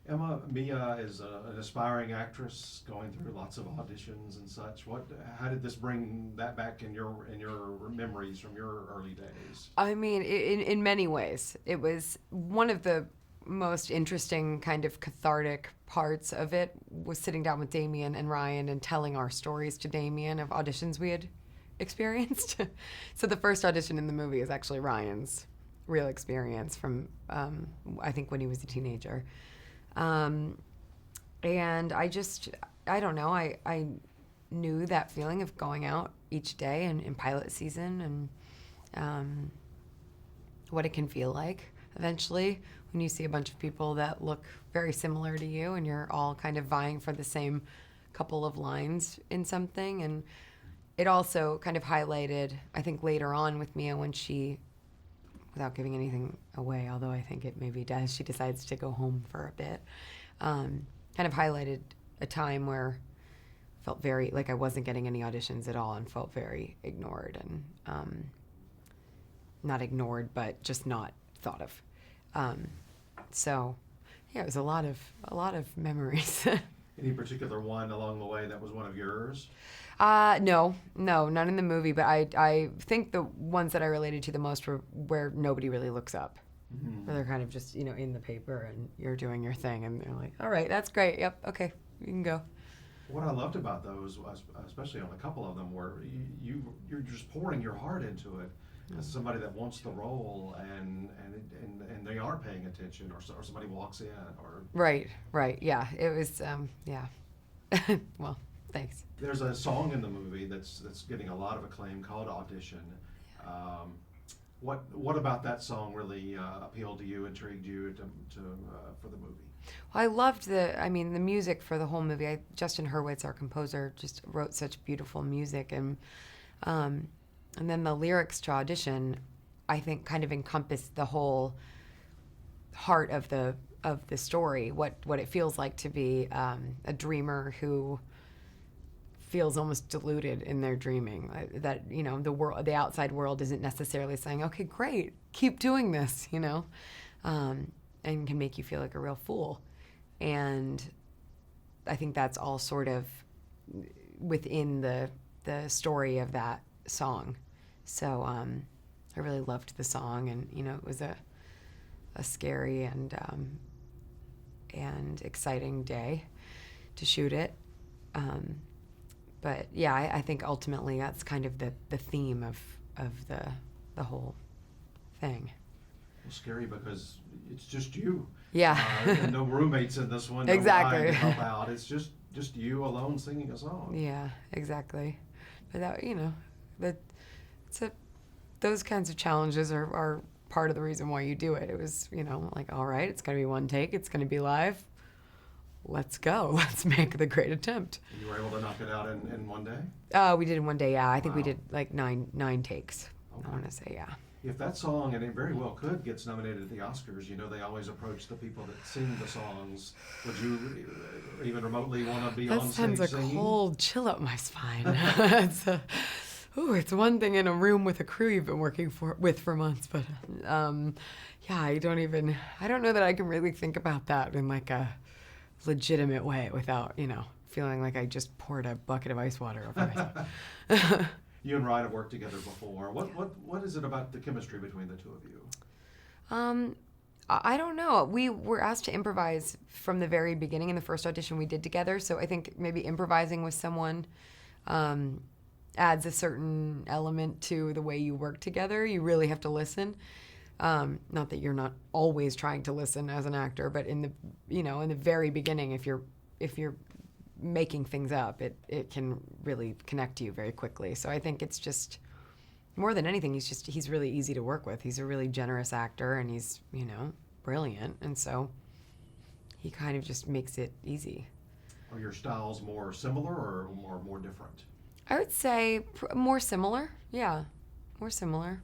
Mia is an aspiring actress going through lots of auditions and such. How did this bring that back in your memories from your early days? I mean, in many ways, it was one of the most interesting kind of cathartic parts of it was sitting down with Damien and Ryan and telling our stories to Damien of auditions we had experienced. So the first audition in the movie is actually Ryan's real experience from, I think, when he was a teenager. And I don't know, I knew that feeling of going out each day and in pilot season and what it can feel like eventually when you see a bunch of people that look very similar to you and you're all kind of vying for the same couple of lines in something. And it also kind of highlighted, I think, later on with Mia when she, without giving anything away, although I think it maybe does, she decides to go home for a bit, kind of highlighted a time where I felt very, like I wasn't getting any auditions at all and felt very ignored and not ignored, but just not thought of. So, yeah, it was a lot of memories. Any particular one along the way that was one of yours? No, none in the movie, but I think the ones that I related to the most were where nobody really looks up. Mm-hmm. Where they're kind of just, in the paper and you're doing your thing and they're like, all right, that's great. Yep. Okay. You can go. What I loved about those, was, especially on a couple of them, were you're just pouring your heart into it. As somebody that wants the role and they aren't paying attention or somebody walks in or right, yeah, it was yeah. Well, thanks. There's a song in the movie that's getting a lot of acclaim called Audition. What about that song really appealed to you, intrigued you for the movie? Well, I loved the music for the whole movie. Justin Hurwitz, our composer, just wrote such beautiful music and then the lyrics to Audition, I think, kind of encompass the whole heart of the story. What it feels like to be a dreamer who feels almost deluded in their dreaming. That the outside world isn't necessarily saying, "Okay, great, keep doing this," and can make you feel like a real fool. And I think that's all sort of within the story of that song. So I really loved the song, and it was a scary and exciting day to shoot it. But yeah, I think ultimately that's kind of the theme of the whole thing. Well, scary because it's just you. Yeah. And no roommates in this one. Exactly. No to help out. It's just you alone singing a song. Yeah, exactly. But that those kinds of challenges are part of the reason why you do it. It was, like, all right, it's going to be one take, it's going to be live. Let's go. Let's make the great attempt. And you were able to knock it out in one day? We did in one day, yeah. I think we did like nine takes. Okay. I want to say, yeah. If that song, and it very well could, gets nominated at the Oscars, they always approach the people that sing the songs. Would you even remotely want to be on stage singing? That sends a cold chill up my spine. It's one thing in a room with a crew you've been working with for months, but yeah, I don't know that I can really think about that in like a legitimate way without, feeling like I just poured a bucket of ice water over myself. You and Ryan have worked together before. What is it about the chemistry between the two of you? I don't know. We were asked to improvise from the very beginning in the first audition we did together, so I think maybe improvising with someone adds a certain element to the way you work together. You really have to listen. Not that you're not always trying to listen as an actor, but in the very beginning, if you're making things up, it can really connect to you very quickly. So I think it's just, more than anything, he's really easy to work with. He's a really generous actor, and he's, brilliant. And so he kind of just makes it easy. Are your styles more similar or more different? I would say more similar. Yeah, more similar.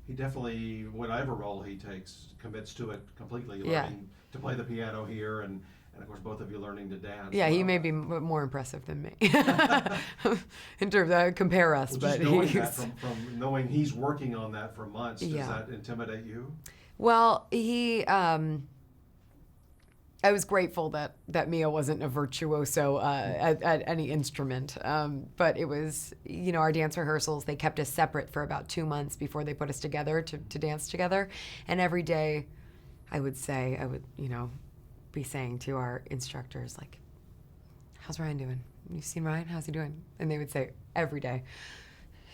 He definitely, whatever role he takes, commits to it completely. Learning to play the piano here, and of course both of you learning to dance. Yeah, he may be more impressive than me in terms of compare us. Well, but just knowing that from knowing he's working on that for months, does that intimidate you? Well, he. I was grateful that Mia wasn't a virtuoso at any instrument. But it was, our dance rehearsals, they kept us separate for about 2 months before they put us together to dance together. And every day I would, be saying to our instructors, like, how's Ryan doing? You seen Ryan? How's he doing? And they would say every day,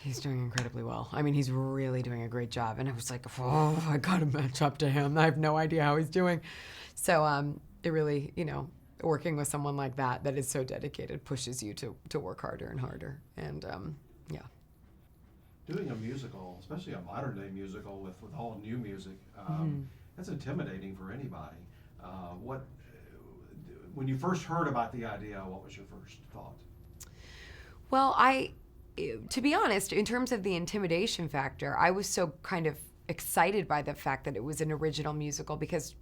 he's doing incredibly well. I mean, he's really doing a great job. And I was like, oh, I got to match up to him. I have no idea how he's doing. So it really, working with someone like that is so dedicated pushes you to work harder and harder. And yeah. Doing a musical, especially a modern day musical with all new music, that's intimidating for anybody. When you first heard about the idea, what was your first thought? Well, to be honest, in terms of the intimidation factor, I was so kind of excited by the fact that it was an original musical because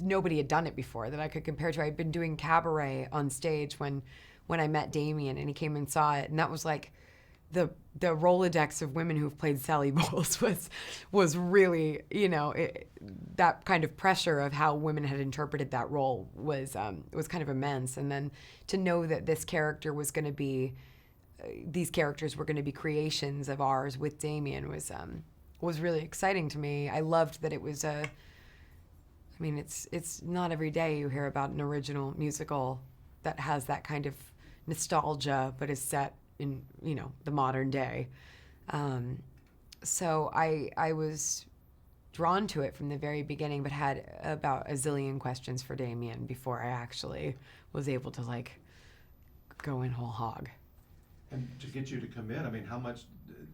nobody had done it before that I could compare to. I'd been doing cabaret on stage when I met Damien and he came and saw it, and that was like the Rolodex of women who've played Sally Bowles was really, that kind of pressure of how women had interpreted that role was kind of immense. And then to know that these characters were going to be creations of ours with Damien was really exciting to me. I loved that it was it's not every day you hear about an original musical that has that kind of nostalgia but is set in the modern day. So I was drawn to it from the very beginning, but had about a zillion questions for Damien before I actually was able to go in whole hog. And to get you to commit, I mean, how much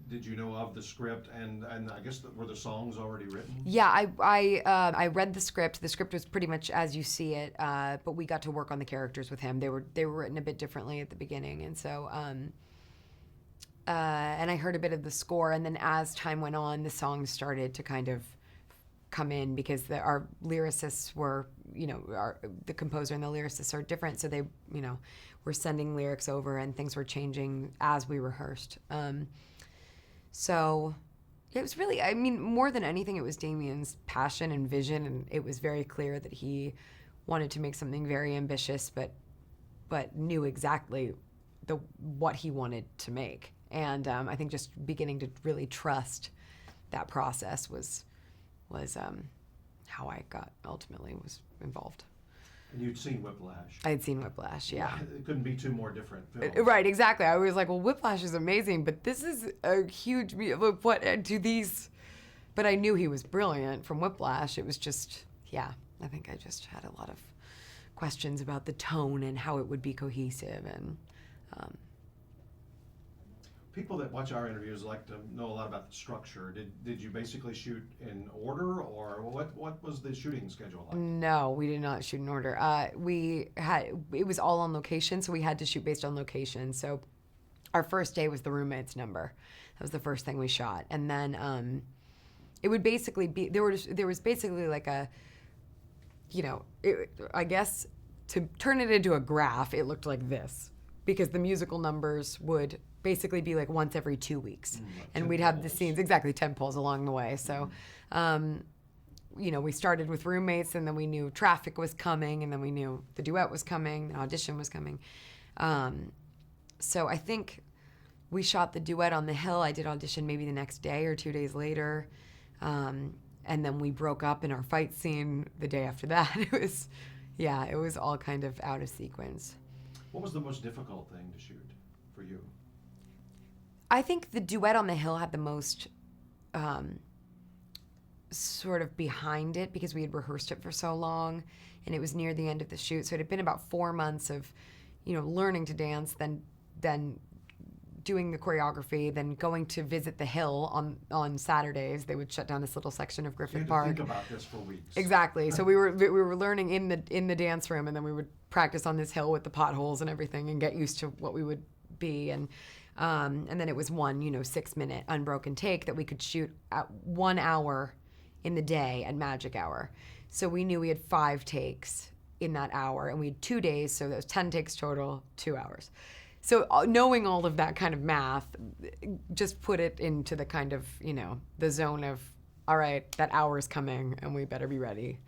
did you know of the script, and I guess were the songs already written? Yeah, I read the script. The script was pretty much as you see it, but we got to work on the characters with him. They were written a bit differently at the beginning, and so and I heard a bit of the score, and then as time went on, the songs started to kind of come in because our lyricists were, the composer and the lyricists are different, so they, were sending lyrics over and things were changing as we rehearsed. So it was really, more than anything, it was Damien's passion and vision, and it was very clear that he wanted to make something very ambitious, but knew exactly what he wanted to make. And I think just beginning to really trust that process was how I ultimately was involved. And you'd seen Whiplash. I had seen Whiplash, yeah. It couldn't be two more different films. Right, exactly. I was like, well, Whiplash is amazing, but this is a huge, what do these, but I knew he was brilliant from Whiplash. It was just, I think I just had a lot of questions about the tone and how it would be cohesive. And people that watch our interviews like to know a lot about the structure. Did you basically shoot in order, or what was the shooting schedule like? No, we did not shoot in order. It was all on location, so we had to shoot based on location. So our first day was the roommate's number. That was the first thing we shot, and then it would basically be there was basically like a, I guess to turn it into a graph, it looked like this because the musical numbers would basically be like once every 2 weeks, and we'd have the scenes, exactly 10 polls along the way. So, we started with roommates, and then we knew traffic was coming, and then we knew the duet was coming, the audition was coming. So I think we shot the duet on the hill. I did audition maybe the next day or 2 days later, and then we broke up in our fight scene the day after that. It was all kind of out of sequence. What was the most difficult thing to shoot for you? I think the duet on the hill had the most sort of behind it because we had rehearsed it for so long, and it was near the end of the shoot. So it had been about 4 months of, learning to dance, then doing the choreography, then going to visit the hill on Saturdays. They would shut down this little section of Griffith Park. You had to think about this for weeks. Exactly. So we were learning in the dance room, and then we would practice on this hill with the potholes and everything, and get used to what we would be. And then it was one 6-minute unbroken take that we could shoot at 1 hour in the day at magic hour. So we knew we had 5 takes in that hour, and we had 2 days, so that was 10 takes total, 2 hours. So knowing all of that kind of math just put it into the kind of, the zone of, all right, that hour is coming and we better be ready.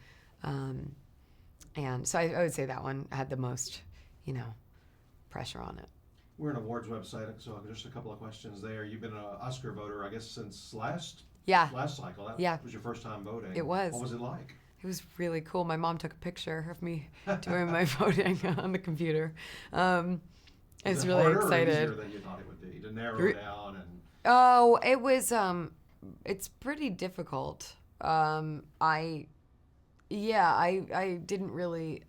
And so I would say that one had the most, pressure on it. We're an awards website, so just a couple of questions there. You've been an Oscar voter, I guess, since last cycle. That was your first time voting. It was. What was it like? It was really cool. My mom took a picture of me doing my voting on the computer. I was really harder excited. Or easier than you thought it would be to narrow down and. Oh, it was. It's pretty difficult. I didn't really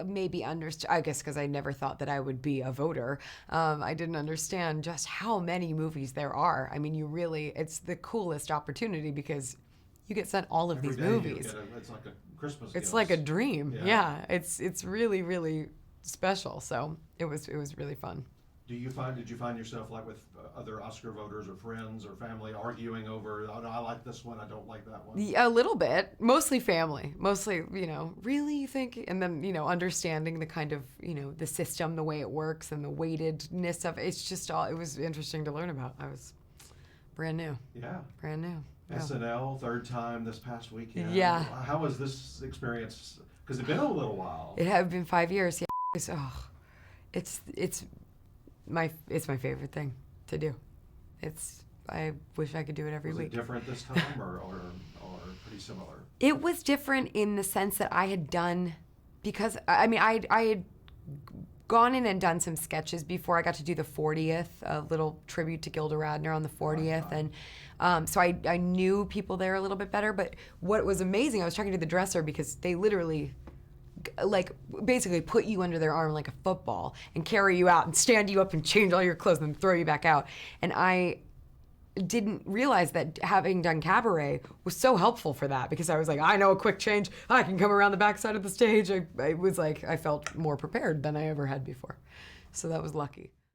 maybe understand. I guess because I never thought that I would be a voter. I didn't understand just how many movies there are. I mean, it's the coolest opportunity because you get sent all of these movies. It's like a Christmas It's gift. like a dream. Yeah. It's really, really special. So it was really fun. Did you find yourself like with other Oscar voters or friends or family arguing over, oh no, I like this one, I don't like that one? A little bit, mostly family, really you think? And then, understanding the kind of, the system, the way it works and the weightedness of it. It's just it was interesting to learn about. I was brand new. Yeah. Brand new. SNL, third time this past weekend. Yeah. How was this experience? Because it's been a little while. It had been 5 years. Yeah. It's my favorite thing to do. I wish I could do it every week. Was it different this time or pretty similar? It was different in the sense that I had done, because I had gone in and done some sketches before. I got to do the 40th, a little tribute to Gilda Radner on the 40th, and so I knew people there a little bit better. But what was amazing, I was talking to the dresser because they literally basically put you under their arm like a football and carry you out and stand you up and change all your clothes and then throw you back out. And I didn't realize that having done cabaret was so helpful for that, because I was like, I know a quick change. I can come around the backside of the stage. I felt more prepared than I ever had before. So that was lucky.